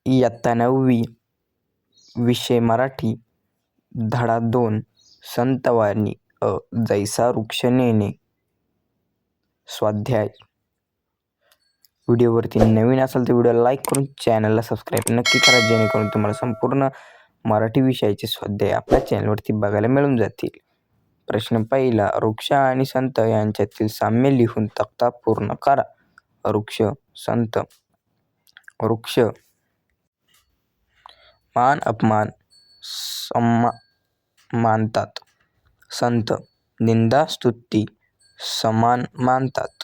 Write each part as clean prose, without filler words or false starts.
इयत्ता 9वी, विषय मराठी, धडा 2, संतवाणी जैसा वृक्ष नेणे. स्वाध्याय. व्हिडिओवरती नवीन असाल तर व्हिडिओला लाईक करून चॅनलला सबस्क्राईब नक्की करा, जेणेकरून तुम्हाला संपूर्ण मराठी विषयाचे स्वाध्याय आपल्या चॅनलवरती बघायला मिळून जातील. प्रश्न पहिला. वृक्ष आणि संत यांच्यातील साम्य लिहून तक्ता पूर्ण करा. वृक्ष, संत. वृक्ष मान अपमान मानतात. संत निंदा स्तुती समान मानतात.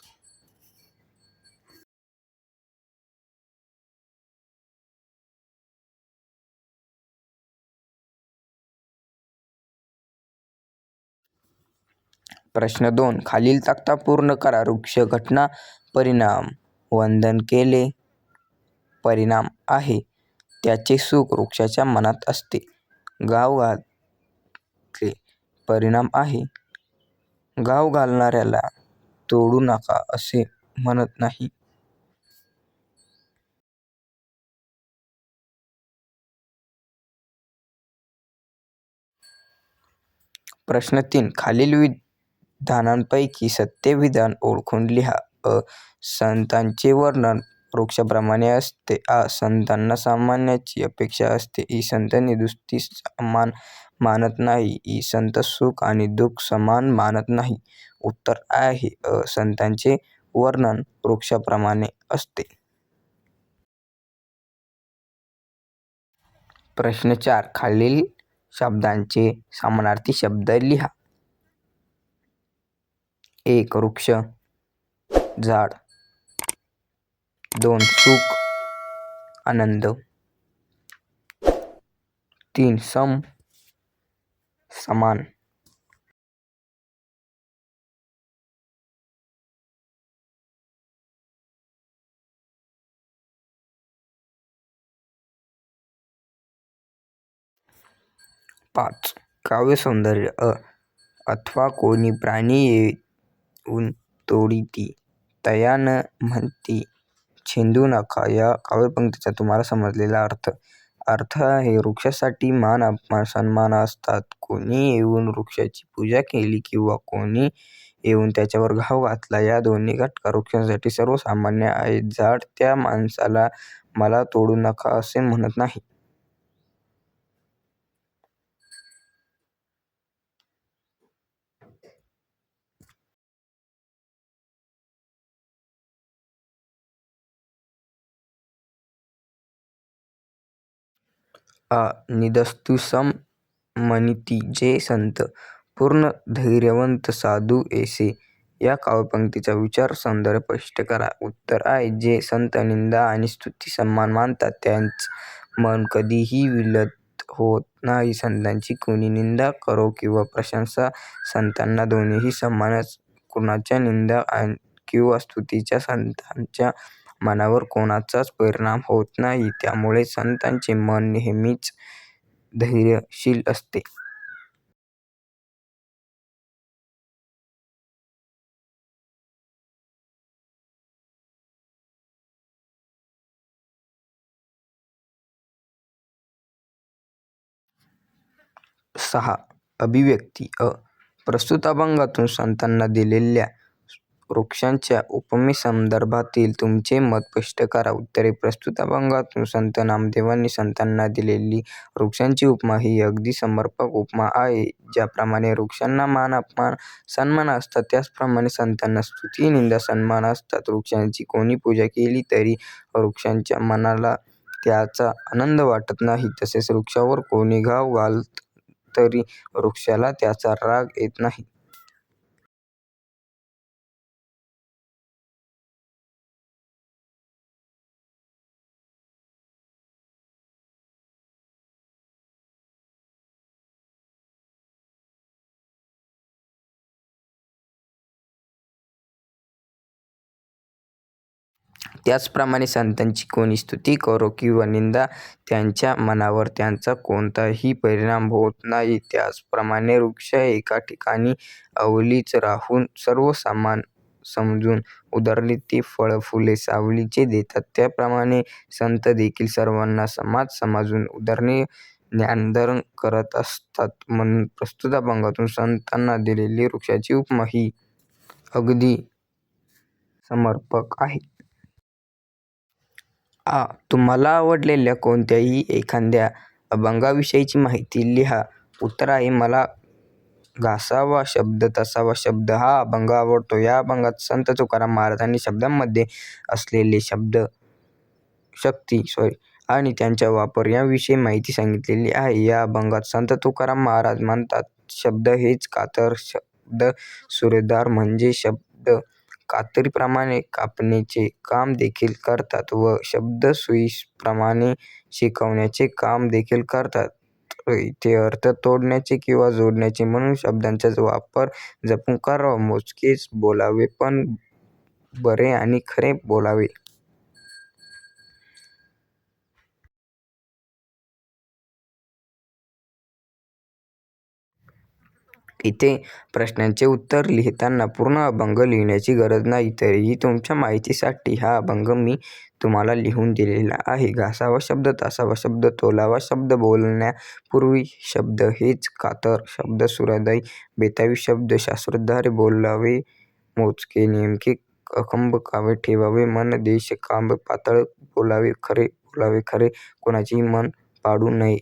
प्रश्न 2. खालील तक्ता पूर्ण करा. वृक्ष घटना परिणाम. वंदन केले परिणाम आहे. त्याचे सुख वृक्षाच्या मनात असते. गाव घातले परिणाम आहे. गाव घालणाऱ्याला तोडू नका असे म्हणत नाही. प्रश्न 3. खालील विधानांपैकी सत्य विधान ओळखून लिहा. अ. संतांचे वर्णन वृक्षाप्रमाणे असते. आ. संतांना सन्मानाची अपेक्षा असते. इ. संत नुसती समान मानत नाही. इ. संत सुख आणि दुःख समान मानत नाही. उत्तर आहे अ. संतांचे वर्णन वृक्षाप्रमाणे असते. प्रश्न 4. खालील शब्दांचे समानार्थी शब्द लिहा. 1. वृक्ष, झाड. 2. सुख, आनंद. 3. सम, समान. 5. काव्यसौंदर्य. अ. अथवा कोणी प्राणी येऊन तोडीती तया न म्हणती छेदू नका. या काव्यपंक्तीचा तुम्हाला समजलेला अर्थ. अर्थ आहे वृक्षासाठी मान अपमान सन्मान असतात. कोणी येऊन वृक्षाची पूजा केली किंवा कोणी येऊन त्याच्यावर घाव घातला, या दोन्ही घटना वृक्षासाठी सर्वसामान्य आहेत. झाड त्या माणसाला मला तोडू नका असे म्हणत नाही. आ. निदस्तु सम म्हणिती जे संत पूर्ण धैर्यवंत साधू ऐसे. या काव्यपंक्तीचा विचार सौंदर्य स्पष्ट करा. उत्तर आहे जे संत निंदा आणि स्तुती समान मानतात त्यांचं मन कधीही विचलित होत नाही. संतांची कोणी निंदा करो किंवा प्रशंसा, संतांना दोन्हीही समानच. कुणाच्या निंदा किंवा स्तुतीचा संतांच्या मनावर कोणताच परिणाम होत नाही. त्यामुळे संतांचे मन नेहमीच धैर्यशील असते. 6. अभिव्यक्ती. अ. प्रस्तुत अभंगातून संतांना दिलेल्या वृक्षांच्या उपमेसंदर्भातील तुमचे मत स्पष्ट करा. उत्तरे. प्रस्तुत अभंगातून संत नामदेवांनी संतांना दिलेली वृक्षांची उपमा ही अगदी समर्पक उपमा आहे. ज्याप्रमाणे वृक्षांना मान अपमान सन्मान असतात, त्याचप्रमाणे संतांना स्तुती निंदा सन्मान असतात. वृक्षांची कोणी पूजा केली तरी वृक्षाच्या मनाला त्याचा आनंद वाटत नाही. तसेच वृक्षावर कोणी घाव घालत तरी वृक्षाला त्याचा राग येत नाही. त्याचप्रमाणे संतांची कोणी स्तुती करो किंवा निंदा, त्यांच्या मनावर त्याचा कोणताही परिणाम होत नाही. त्याचप्रमाणे वृक्ष एका ठिकाणी अवलीच राहून सर्व समान समजून उदारली ते फळं फुले सावलीचे देतात. त्याप्रमाणे संत देखील सर्वांना समाज समजून उदारणे ज्ञानधारण करत असतात. म्हणून प्रस्तुत अभंगातून संतांना दिलेली वृक्षाची उपमा ही अगदी समर्पक आहे. तुम्हाला आवडलेल्या कोणत्याही एखाद्या अभंगाविषयीची माहिती लिहा. उत्तर आहे, मला घासावा शब्द तसावा शब्द हा अभंग आवडतो. या अभंगात संत तुकाराम महाराजांनी शब्दांमध्ये असलेले शक्ती आणि त्यांचा वापर याविषयी माहिती सांगितलेली आहे. या अभंगात संत तुकाराम महाराज म्हणतात, शब्द हेच कातर, शब्द सुरेदार म्हणजे शब्द कातरीप्रमाणे कापण्याचे काम देखील करतात व शब्द सुईप्रमाणे शिकवण्याचे काम देखील करतात. इथे अर्थ तोडण्याचे किंवा जोडण्याचे, म्हणून शब्दांचा वापर जपून करावा. मोजकेच बोलावे पण बरे आणि खरे बोलावे. इथे प्रश्नांचे उत्तर लिहिताना पूर्ण अभंग लिहिण्याची गरज नाही. तरीही तुमच्या माहितीसाठी हा अभंग मी तुम्हाला लिहून दिलेला आहे. घासावा शब्द तसावा शब्द, तोलावा शब्द बोलण्यापूर्वी, शब्द हेच कातर, शब्द सुरेदार बेतावी, शब्द शास्त्रोद्धारे बोलावे मोजके, नेमके अखंब कावे ठेवावे, मन देश कांब पातळ बोलावे, खरे बोलावे खरे, कोणाचेही मन पाडू नये.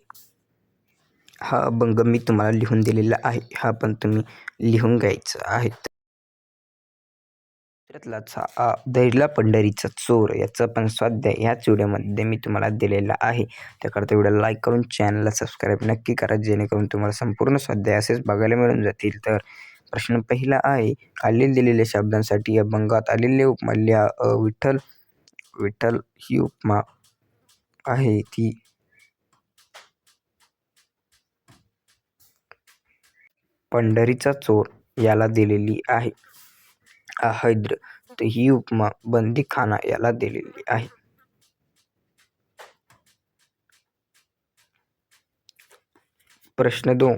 हा अभंग मी तुम्हाला लिहून दिलेला आहे. हा पण तुम्ही लिहून घ्यायचा आहे. धैर्ला पंढरीचा चोर याचा पण स्वाध्याय ह्याच व्हिडिओमध्ये मी तुम्हाला दिलेला आहे. त्याकरता व्हिडिओ लाईक करून चॅनलला सबस्क्राईब नक्की करा, जेणेकरून तुम्हाला संपूर्ण स्वाध्याय असेच बघायला मिळून जातील. तर प्रश्न पहिला आहे, खाली दिलेल्या शब्दांसाठी अभंगात आलेले उपमा लिहा. विठ्ठल. विठ्ठल ही उपमा आहे ती पंढरीचा चोर याला दिलेली आहे. हैद्र, तर ही उपमा बंदीखाना याला दिलेली आहे. प्रश्न 2,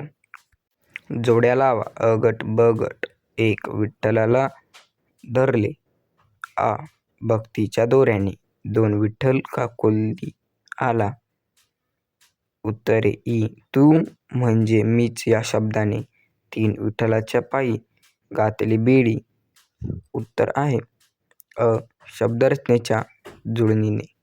जोड्या लावा. अ गट ब गट. 1. विठ्ठलाला धरले. भक्तीच्या दोऱ्याने. 2. विठ्ठल काकोली आला. उत्तरे तू म्हणजे मीच या शब्दाने. 3. विठ्ठलाच्या पायी घातली बेडी. उत्तर आहे शब्दरचनेच्या जुळणीने.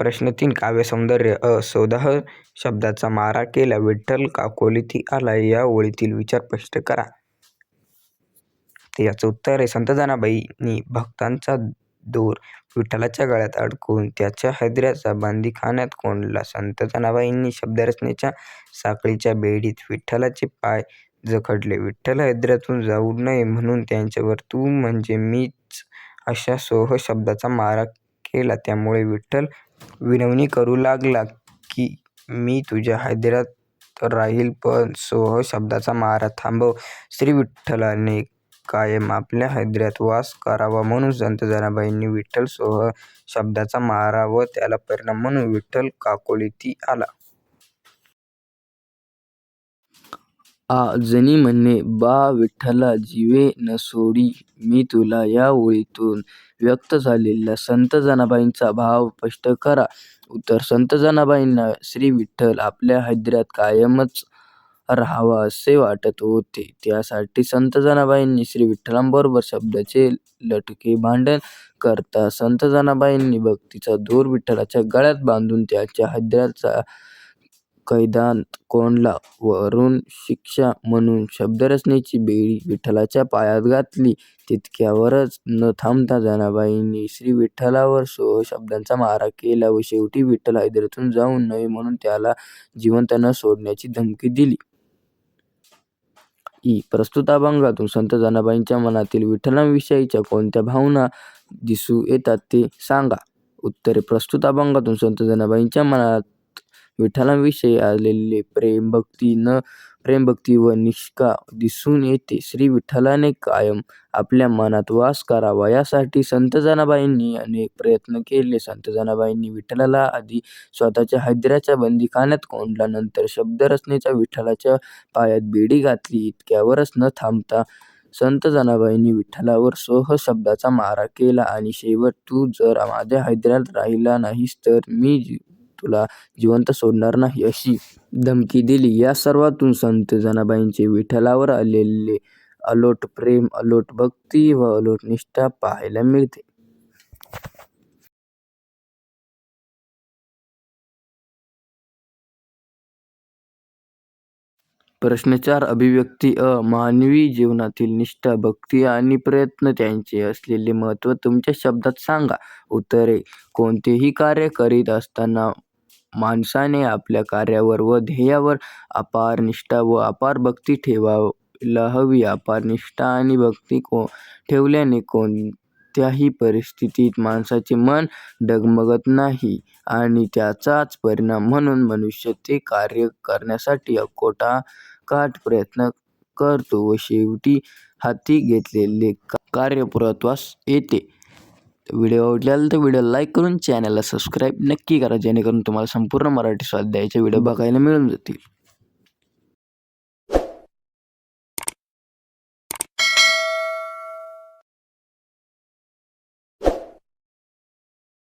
प्रश्न 3, काव्यसौंदर्य. सौदाह शब्दाचा मारा केला. विठ्ठल काकोलीती आला या ओळीतील विचार स्पष्ट करा. याचं उत्तर आहे, संत जनाबाईंनी भक्तांचा दोर विठ्ठलाच्या गळ्यात अडकवून त्याच्या हैद्राच्या बंदीखान्यात कोंडला. संत जनाबाईंनी शब्दरचनेच्या साखळीच्या बेडीत विठ्ठलाचे पाय जखडले. विठ्ठल हैद्रातून जाऊ नये म्हणून त्यांच्यावर तू म्हणजे मीच अशा सोह शब्दाचा मारा केला. त्यामुळे विठ्ठल विनवणी करू लागला की मी तुझ्या हैद्रात राहील, पण सोह शब्दाचा मारा थांबव. श्री विठ्ठलाने कायम आपल्या हैद्रात वास करावा म्हणून संत जनाबाईंनी विठ्ठल सोह शब्दाचा मारा व त्याला परिणाम म्हणून विठ्ठल काकोलीती आला. जनी म्हणे बा विठ्ठला जीवे न सोडी मी तुला या ओळीतून व्यक्त झालेला संत जनाबाईंचा भाव स्पष्ट करा. उत्तर, संत जनाबाईंना श्री विठ्ठल आपल्या हैद्रात कायमच राहावा असे वाटत होते. त्यासाठी संत जनाबाईंनी श्री विठ्ठलांबरोबर शब्दाचे लटके भांडण करता संत जनाबाईंनी भक्तीचा दोर विठ्ठलाच्या गळ्यात बांधून त्याच्या हैद्राचा कैदात कोंडला. वरून शिक्षा म्हणून शब्दरचनेची बेडी विठ्ठलाच्या पायात घातली. तितक्यावरच न थांबता जनाबाईंनी श्री विठ्ठलावर सोह शब्दांचा मारा केला व शेवटी विठ्ठल हैद्रातून जाऊ नये म्हणून त्याला जिवंत न सोडण्याची धमकी दिली. प्रस्तुत अभंगातून संत जनाबाईंच्या मनातील विठ्ठलाविषयीच्या कोणत्या भावना दिसू येतात ते सांगा. उत्तरे, प्रस्तुत अभंगातून संत जनाबाईंच्या मनात विठ्ठलाविषयी आलेले प्रेमभक्ती व निष्ठा दिसून येते. श्री विठ्ठलाने कायम आपल्या मनात वास करावा यासाठी संत जनाबाईंनी अनेक प्रयत्न केले. संत जनाबाईंनी विठ्ठलाला आधी स्वतःच्या हैदराच्या बंदीखान्यात कोंडला, नंतर शब्दरचनेच्या विठ्ठलाच्या पायात बेडी घातली. इतक्यावरच न थांबता संत जनाबाईंनी विठ्ठलावर सोह शब्दाचा मारा केला आणि शेवट तू जर माझ्या हैदरात राहिला नाहीस तर मी तुला जिवंत सोडणार नाही अशी धमकी दिली. या सर्वातून संत जनाबाईंचे विठ्ठलावर आलेले अलोट प्रेम, अलोट भक्ती व अलोट निष्ठा पाहायला मिळते. प्रश्न 4. अभिव्यक्ती मानवी जीवनातील निष्ठा, भक्ती आणि प्रयत्न त्यांचे असलेले महत्त्व तुमच्या शब्दात सांगा. उत्तरे: कोणतेही कार्य करीत असताना माणसाने आपल्या कार्यावर व ध्येयावर अपार निष्ठा व अपार भक्ती ठेवायला हवी. अपार निष्ठा आणि भक्ती ठेवल्याने कोणत्याही परिस्थितीत माणसाचे मन डगमगत नाही आणि त्याचाच परिणाम म्हणून मनुष्य ते कार्य करण्यासाठी अकोटाकाट प्रयत्न करतो व शेवटी हाती घेतलेले कार्य पूर्णत्वास येते. व्हिडिओ आवडला तर व्हिडिओला लाईक करून चॅनलला सबस्क्राईब नक्की करा, जेणेकरून तुम्हाला संपूर्ण मराठी स्वाध्यायाचे व्हिडिओ बघायला मिळून जातील.